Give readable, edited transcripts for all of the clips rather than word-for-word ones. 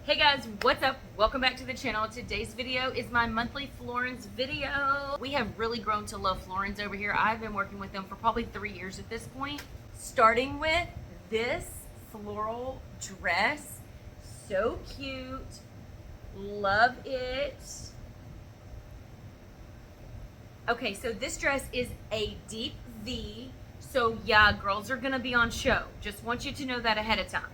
Hey guys, what's up? Welcome back to the channel. Today's video is my monthly Floerns video. We have really grown to love Floerns over here. I've been working with them for probably 3 years at this point. Starting with this floral dress. So cute. Love it. Okay, so this dress is a deep V. So yeah, girls are gonna be on show. Just want you to know that ahead of time.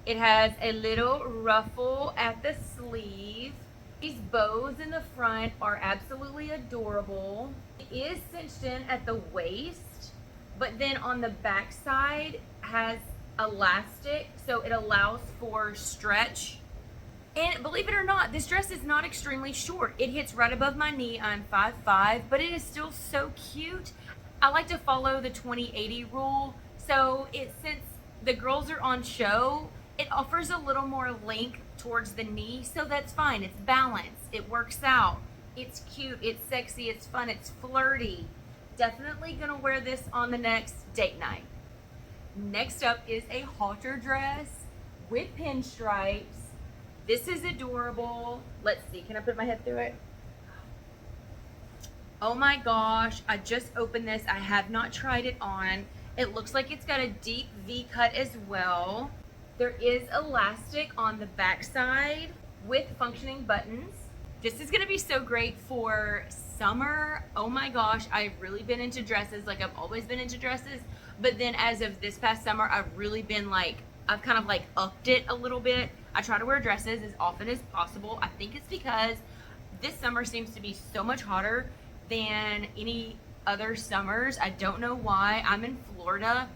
It has a little ruffle at the sleeve. These bows in the front are absolutely adorable. It is cinched in at the waist, but then on the back side has elastic, so it allows for stretch. And believe it or not, this dress is not extremely short. It hits right above my knee. I'm 5'5", but it is still so cute. I like to follow the 20-80 rule. So since the girls are on show, it offers a little more length towards the knee, so that's fine. It's balanced. It works out. It's cute. It's sexy. It's fun. It's flirty. Definitely gonna wear this on the next date night. Next up is a halter dress with pinstripes. This is adorable. Let's see. Can I put my head through it? Oh my gosh. I just opened this. I have not tried it on. It looks like it's got a deep V cut as well. There is elastic on the back side with functioning buttons. This is gonna be so great for summer. Oh my gosh, I've really been into dresses. Like, I've always been into dresses, but then as of this past summer, I've really been like, I've kind of like upped it a little bit. I try to wear dresses as often as possible. I think it's because this summer seems to be so much hotter than any other summers. I don't know why. I'm in Florida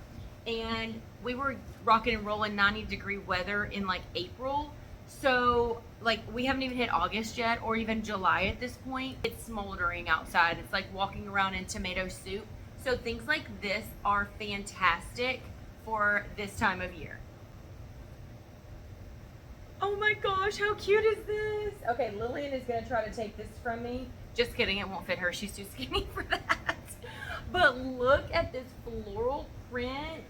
and we were rocking and rolling 90-degree weather in like April. So like we haven't even hit August yet, or even July at this point. It's smoldering outside. It's like walking around in tomato soup. So things like this are fantastic for this time of year. Oh my gosh, how cute is this? Okay, Lillian is gonna try to take this from me. Just kidding, it won't fit her. She's too skinny for that. But look at this floral print.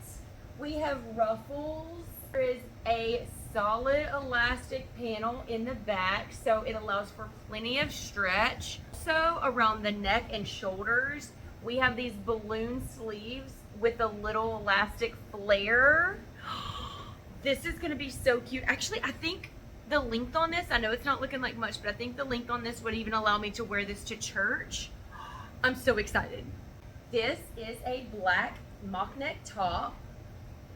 We have ruffles. There is a solid elastic panel in the back, so it allows for plenty of stretch. So around the neck and shoulders, we have these balloon sleeves with a little elastic flare. This is gonna be so cute. Actually, I think the length on this, I know it's not looking like much, but I think the length on this would even allow me to wear this to church. I'm so excited. This is a black mock neck top.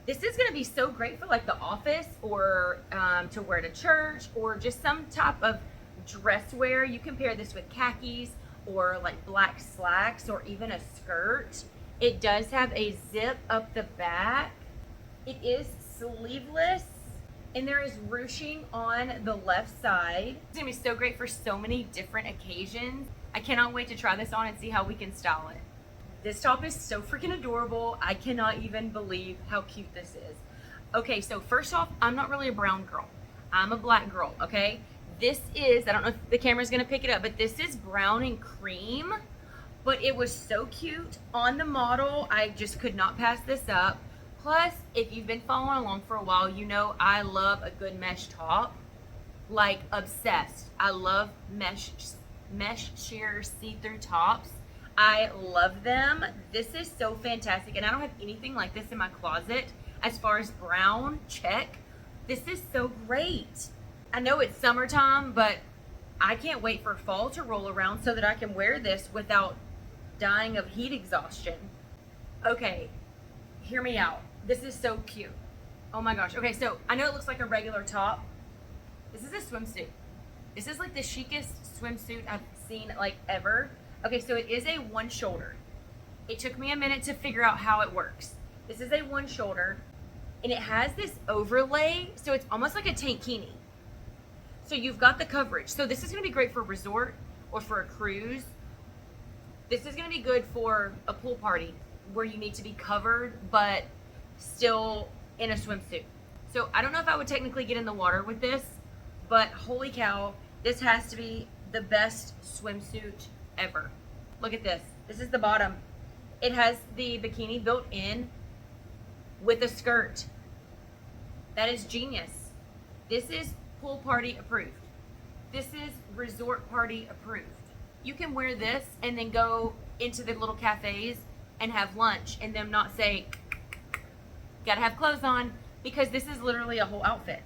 This is gonna be so great for like the office, or to wear to church, or just some type of dress wear. You can pair this with khakis or like black slacks, or even a skirt. It does have a zip up the back. It is sleeveless, and there is ruching on the left side. It's gonna be so great for so many different occasions. I cannot wait to try this on and see how we can style it. This top is so freaking adorable. I cannot even believe how cute this is. Okay, so first off, I'm not really a brown girl. I'm a black girl, okay? This is, I don't know if the camera's gonna pick it up, but this is brown and cream, but it was so cute on the model. I just could not pass this up. Plus, if you've been following along for a while, you know I love a good mesh top, like obsessed. I love mesh sheer see-through tops. I love them. This is so fantastic, and I don't have anything like this in my closet. As far as brown, check. This is so great. I know it's summertime, but I can't wait for fall to roll around so that I can wear this without dying of heat exhaustion. Okay, hear me out. This is so cute. Oh my gosh. Okay, so I know it looks like a regular top. This is a swimsuit. This is like the chicest swimsuit I've seen like ever. Okay, so it is a one shoulder. It took me a minute to figure out how it works. This is a one shoulder, and it has this overlay, so it's almost like a tankini. So you've got the coverage. So this is gonna be great for a resort or for a cruise. This is gonna be good for a pool party where you need to be covered, but still in a swimsuit. So I don't know if I would technically get in the water with this, but holy cow, this has to be the best swimsuit ever. Look at this. This is the bottom. It has the bikini built in with a skirt. That is genius. This is pool party approved. This is resort party approved. You can wear this and then go into the little cafes and have lunch and them not say, gotta have clothes on, because this is literally a whole outfit.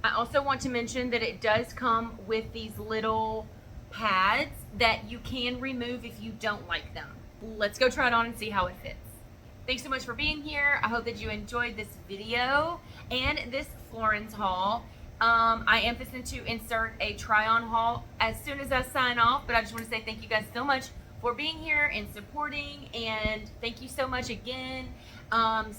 I also want to mention that it does come with these little pads that you can remove if you don't like them. Let's go try it on and see how it fits. Thanks so much for being here. I hope that you enjoyed this video and this Floerns haul. I am fixing to insert a try-on haul as soon as I sign off, but I just want to say thank you guys so much for being here and supporting, and thank you so much again.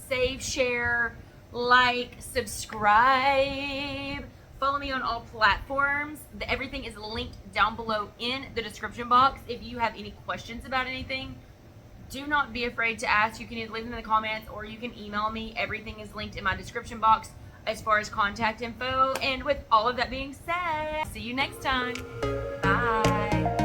Save, share, like, subscribe, follow me on all platforms. Everything is linked down below in the description box. If you have any questions about anything, do not be afraid to ask. You can either leave them in the comments or you can email me. Everything is linked in my description box as far as contact info. And with all of that being said, see you next time. Bye.